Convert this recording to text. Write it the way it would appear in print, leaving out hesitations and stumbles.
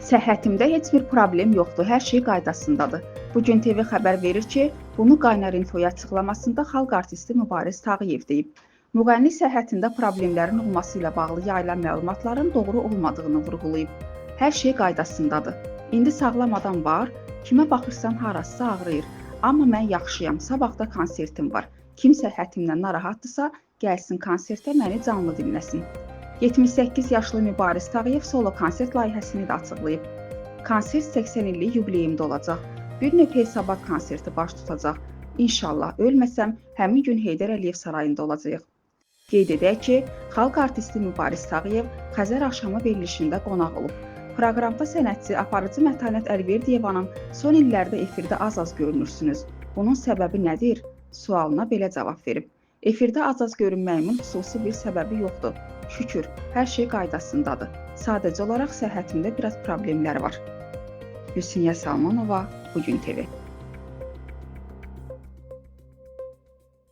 Səhhətimdə heç bir problem yoxdur, hər şey qaydasındadır. Bugün TV xəbər verir ki, bunu Qaynar Infoya açıqlamasında xalq artisti Mübariz Tağıyev deyib. Müğənni səhhətində problemlərin olması ilə bağlı yayılan məlumatların doğru olmadığını vurğulayıb. Hər şey qaydasındadır. İndi sağlam adam var, kimə baxırsan harası ağrıyır. Amma mən yaxşıyam, sabah da konsertim var. Kim səhhətimdən narahatdırsa, gəlsin konsertə məni canlı dinləsin. 78 yaşlı Mübariz Tağıyev solo konsert layihəsini də açıqlayıb. Konsert 80 illik yubileyimdə olacaq. Bir növ hesabat konserti baş tutacaq. İnşallah ölməsəm, həmin gün Heydər Əliyev sarayında olacaq. Qeyd edək ki, xalq artisti Mübariz Tağıyev Xəzər axşamı verilişində qonaq olub. Proqramda sənətçi aparıcı Mətanət Əlverdiyevanın son illərdə efirdə az-az görünürsünüz. Bunun səbəbi nədir? Sualına belə cavab verib. Efirdə az-az görünməyimin xüsusi bir səbəbi yoxdur. Şükür, hər şey qaydasındadır. Sadəcə olaraq səhhətimdə biraz problemlər var. Hüsniyyə Salmanova, Bugün TV.